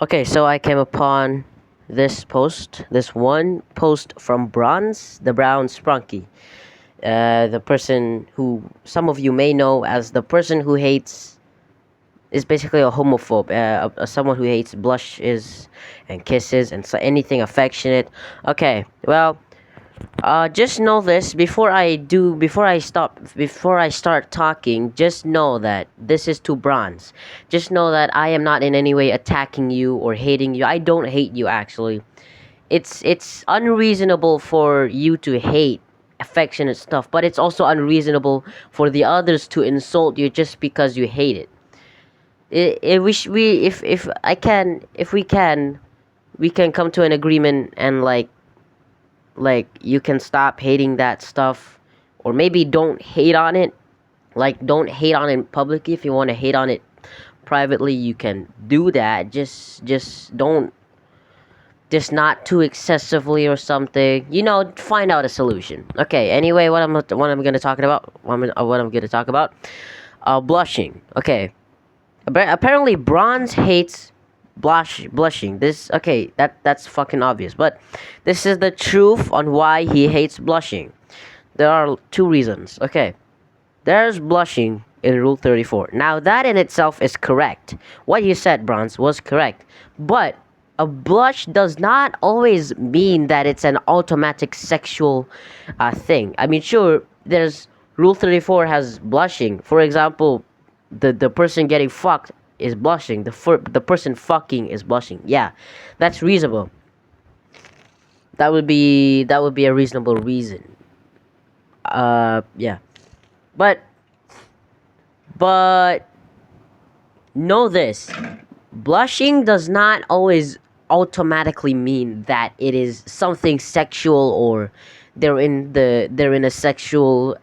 Okay, so I came upon this one post from Bronze, the Brown Sprunky, the person who some of you may know as the person who hates is basically a homophobe, someone who hates blushes and kisses and so anything affectionate. Okay, well, just know this before I start talking. Just know that this is to Bronze. Just know that I am not in any way attacking you or hating you. I don't hate you actually. It's unreasonable for you to hate affectionate stuff, but it's also unreasonable for the others to insult you just because you hate it. I wish we if I can if we can come to an agreement and like you can stop hating that stuff, or maybe don't hate on it. Like, don't hate on it publicly. If you want to hate on it privately, you can do that. Just don't, just not too excessively or something, find out a solution. Okay, anyway, what I'm gonna talk about, blushing. Okay, apparently Bronze hates blushing. This, okay, that's fucking obvious, but this is the truth on why he hates blushing. There are two reasons. Okay, there's blushing in Rule 34. Now that in itself is correct. What you said, Bronze, was correct. But a blush does not always mean that it's an automatic sexual thing. I mean, sure, there's Rule 34 has blushing. For example, the person getting fucked is blushing. The person fucking is blushing. Yeah, that's reasonable. That would be a reasonable reason. Yeah. But but know this. Blushing does not always automatically mean that it is something sexual, or they're in a sexual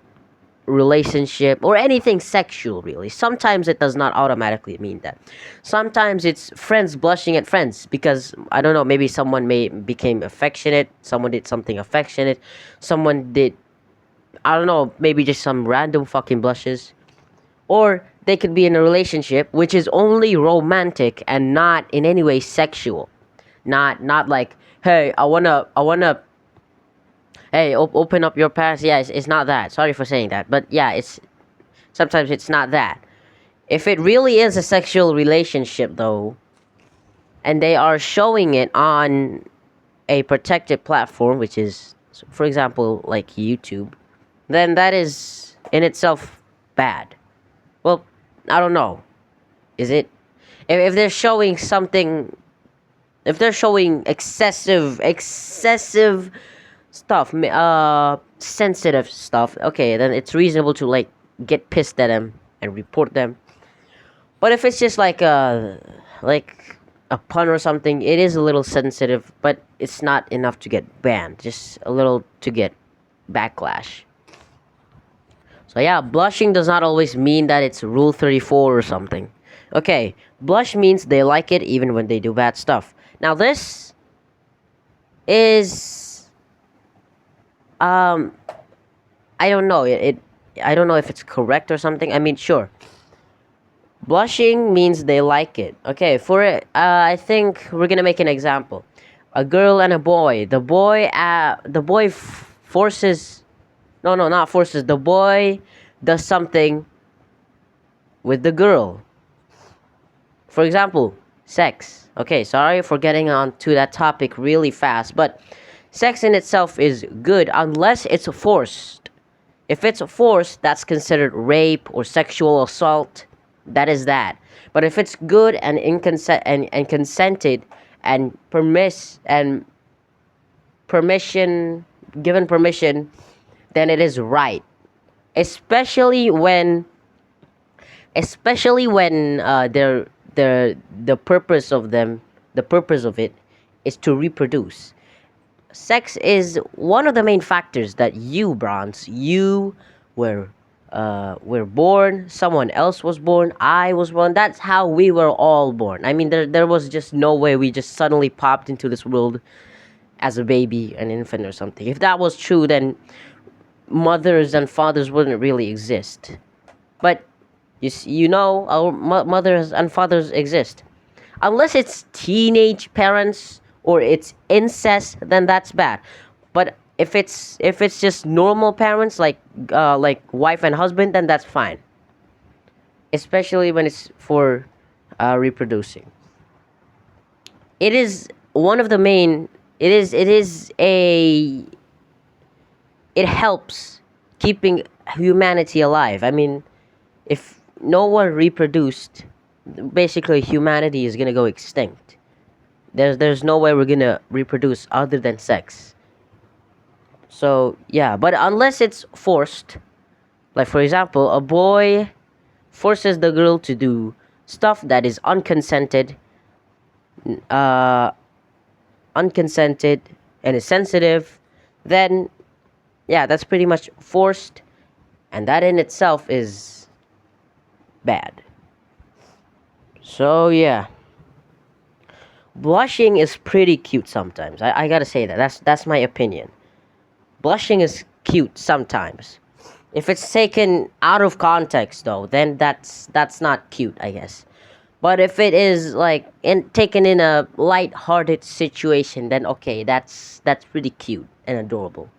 relationship or anything sexual. Really, sometimes it does not automatically mean that. Sometimes it's friends blushing at friends because, I don't know, maybe someone may became affectionate, someone did something affectionate, someone did, I don't know, maybe just some random fucking blushes. Or they could be in a relationship which is only romantic and not in any way sexual. Not like, hey, I wanna hey, open up your pants. Yeah, it's not that. Sorry for saying that, but yeah, it's sometimes it's not that. If it really is a sexual relationship though, and they are showing it on a protected platform, which is, for example, like YouTube, then that is in itself bad. Well, I don't know. Is it? If they're showing something, if they're showing excessive stuff, sensitive stuff, okay, then it's reasonable to like get pissed at them and report them. But if it's just like a pun or something, it is a little sensitive, but it's not enough to get banned. Just a little to get backlash. So yeah, blushing does not always mean that it's Rule 34 or something. Okay, blush means they like it even when they do bad stuff. Now this is um I don't know. I don't know if it's correct or something. I mean, sure. Blushing means they like it. Okay, for it, I think we're gonna make an example. A girl and a boy. Forces. No, no, not forces. The boy does something with the girl. For example, sex. Okay, sorry for getting on to that topic really fast, but sex in itself is good unless it's forced. If it's forced, that's considered rape or sexual assault. That is that. But if it's good and and consented and permission, given permission, then it is right. Especially when the purpose of them, the purpose of it is to reproduce. Sex is one of the main factors that you, Bronze, you were born, someone else was born, I was born. That's how we were all born. I mean, there was just no way we just suddenly popped into this world as a baby, an infant or something. If that was true, then mothers and fathers wouldn't really exist. But you know, our mothers and fathers exist. unless it's teenage parents or it's incest, then that's bad. But if it's just normal parents like wife and husband, then that's fine. Especially when it's for reproducing. It is one of the main. It is a. It helps keeping humanity alive. I mean, if no one reproduced, basically humanity is gonna go extinct. There's no way we're gonna reproduce other than sex. So yeah, but unless it's forced, like for example, a boy forces the girl to do stuff that is uh, unconsented and is sensitive, then yeah, that's pretty much forced, and that in itself is bad. So yeah, blushing is pretty cute sometimes. I gotta say that. That's my opinion. Blushing is cute sometimes. If it's taken out of context though, then that's not cute, I guess. But if it is like taken in a light-hearted situation, then okay, that's pretty cute and adorable.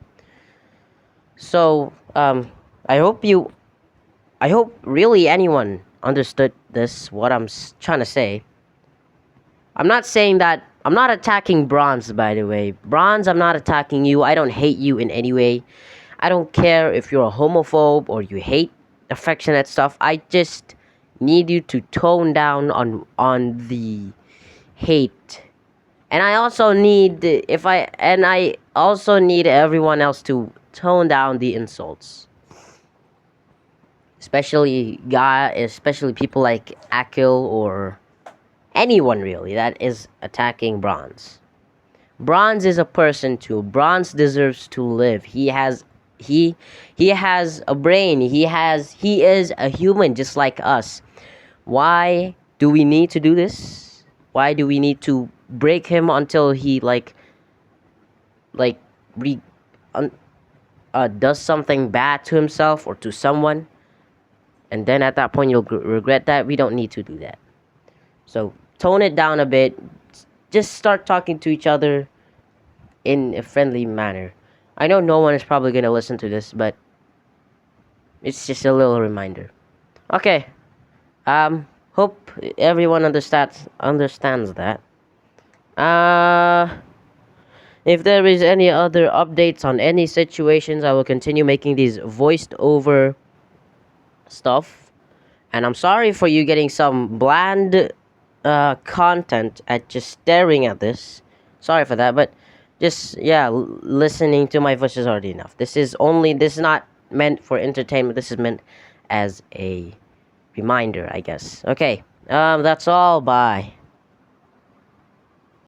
So I hope really anyone understood this. What I'm trying to say. I'm not saying that. I'm not attacking Bronze, by the way. Bronze, I'm not attacking you. I don't hate you in any way. I don't care if you're a homophobe or you hate affectionate stuff. I just need you to tone down on the hate. And I also need I also need everyone else to tone down the insults. Especially people like Akil or anyone really that is attacking Bronze. Bronze is a person too. Bronze deserves to live. He he has a brain. He is a human just like us. Why do we need to do this? Why do we need to break him until he like re, un, does something bad to himself or to someone? And then at that point you'll regret that. We don't need to do that. So tone it down a bit. Just start talking to each other in a friendly manner. I know no one is probably gonna listen to this, but it's just a little reminder. Okay. Hope everyone understands that. Uh if there is any other updates on any situations, I will continue making these voiced over stuff. And I'm sorry for you getting some bland content at just staring at this. Sorry for that, but just yeah, listening to my voice is already enough. This is not meant for entertainment. This is meant as a reminder, I guess. Okay. That's all. Bye.